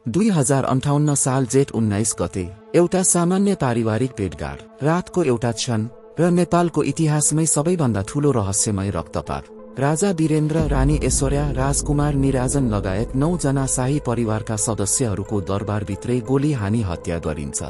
2058 साल जेठ 19 गते एउटा सामान्य पारिवारिक भेटघाट, रातको एउटा क्षण र नेपालको इतिहासमै सबैभन्दा ठूलो रहस्यमय रक्तपात। राजा वीरेन्द्र, रानी ऐश्वर्या, राजकुमार निराजन लगायत 9 जना शाही परिवारका सदस्यहरूको दरबारभित्रै गोली हानी हत्या गरिन्छ।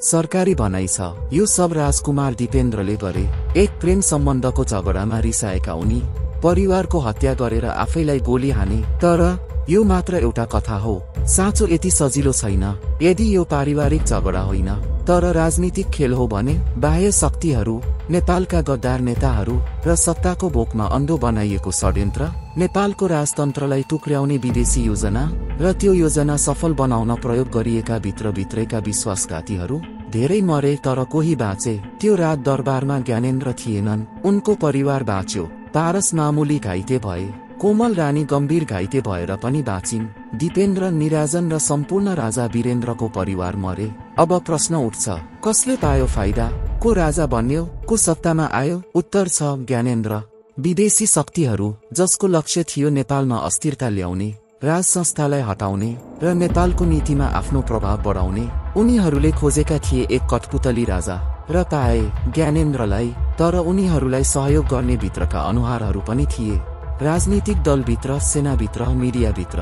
सरकारी भनाइ छ यो सब राजकुमार दिपेन्द्रले गरे। एक प्रेम सम्बन्धको झगडामा रिसाएका उनी परिवारको हत्या गरेर आफैलाई गोली हाने। तर यो मात्र एउटा कथा हो, साँचो यति सजिलो छैन। यदि यो पारिवारिक झगडा होइन तर राजनीतिक खेल हो भने बाह्य शक्तिहरू, नेपालका गद्दार नेताहरू र सत्ताको भोकमा अन्धो बनाइएको षड्यन्त्र, नेपालको राजतन्त्रलाई टुक्र्याउने विदेशी योजना र त्यो योजना सफल बनाउन प्रयोग गरिएका भित्रभित्रैका विश्वासघातीहरू। धेरै मरे तर कोही बाँचे। त्यो रात दरबारमा ज्ञानेन्द्र थिएनन्, उनको परिवार बाँच्यो। पारस मामुली घाइते भए, कोमल रानी गम्भीर घाइते भएर पनि बाँचिन्। दिपेन्द्र, निराजन र सम्पूर्ण राजा वीरेन्द्रको परिवार मरे। अब प्रश्न उठ्छ, कसले पायो फाइदा? को राजा बन्यो? को सत्तामा आयो? उत्तर छ ज्ञानेन्द्र। विदेशी शक्तिहरू जसको लक्ष्य थियो नेपालमा अस्थिरता ल्याउने, राज संस्थालाई हटाउने र नेपालको नीतिमा आफ्नो प्रभाव बढाउने, उनीहरूले खोजेका थिए एक कठपुतली राजा र पाए ज्ञानेन्द्रलाई। तर उनीहरूलाई सहयोग गर्ने भित्रका अनुहारहरू पनि थिए, राजनीतिक दलभित्र, सेनाभित्र, मिडियाभित्र,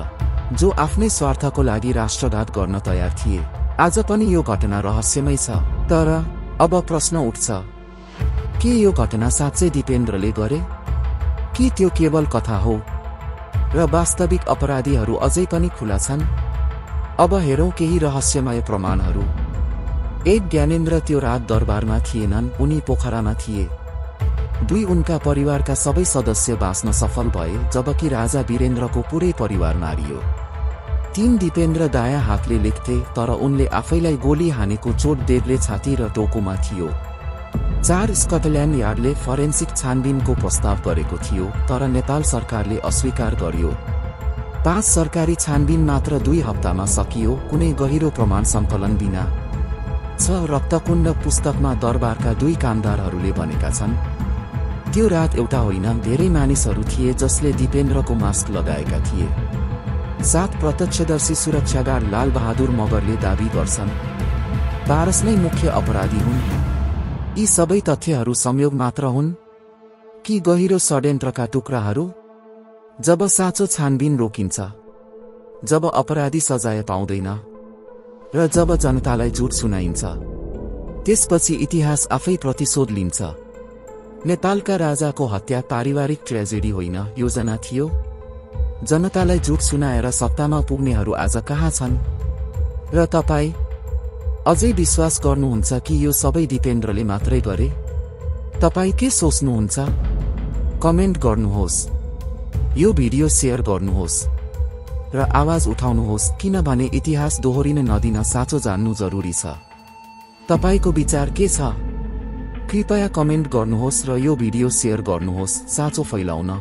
जो आफ्नै स्वार्थको लागि राष्ट्रघात गर्न तयार थिए। आज पनि यो घटना रहस्यमय छ। तर अब प्रश्न उठ्छ, के यो घटना साँच्चै दिपेन्द्रले गरे कि त्यो केवल कथा हो र वास्तविक अपराधीहरू अझै पनि खुला छन्? अब हेरौं केही रहस्यमय प्रमाणहरू। एक, ज्ञानेन्द्र त्यो रात दरबारमा थिएनन्, उनी पोखरामा थिए। 2, उनका परिवारका सबै सदस्य बाँच्न सफल भए जबकि राजा वीरेन्द्रको पुरै परिवार मारियो। 3, दिपेन्द्र दायाँ हातले लेख्थे तर उनले आफैलाई गोली हानेको चोट देब्रे छाती र टाउकोमा थियो। 4, स्कटल्याण्ड यार्डले फरेन्सिक छानबिनको प्रस्ताव गरेको थियो तर नेपाल सरकारले अस्वीकार गर्यो। 5, सरकारी छानबिन मात्र 2 हप्तामा सकियो, कुनै गहिरो प्रमाण सङ्कलन बिना। 6, रक्तकुण्ड पुस्तकमा दरबारका 2 कामदारहरूले भनेका छन्। त्यो रात एउटा होइन, धेरै मानिसहरू थिए जसले दिपेन्द्रको मास्क लगाएका थिए। 7, प्रत्यक्षदर्शी सुरक्षागार्ड लाल बहादुर मगरले दाबी गर्छन् पारस नै मुख्य अपराधी हुन्। यी सबै तथ्यहरू संयोग मात्र हुन् कि गहिरो षड्यन्त्रका टुक्राहरू? जब साँचो छानबिन रोकिन्छ, जब अपराधी सजाय पाउँदैन र जब जनतालाई झुट सुनाइन्छ, त्यसपछि इतिहास आफै प्रतिशोध लिन्छ। नेपालका राजाको हत्या पारिवारिक ट्रेजेडी होइन, योजना थियो। जनतालाई झुट सुनाएर सत्तामा पुग्नेहरू आज कहाँ छन्? र तपाईँ अझै विश्वास गर्नुहुन्छ कि यो सबै दिपेन्द्रले मात्रै गरे? तपाईँ के सोच्नुहुन्छ? कमेन्ट गर्नुहोस्, यो भिडियो शेयर गर्नुहोस् र आवाज उठाउनुहोस्, किनभने इतिहास दोहोरिन नदिन साँचो जान्नु जरुरी छ। तपाईको विचार के छ? कृपया कमेन्ट गर्नुहोस् र यो भिडियो शेयर गर्नुहोस् साँचो फैलाउन।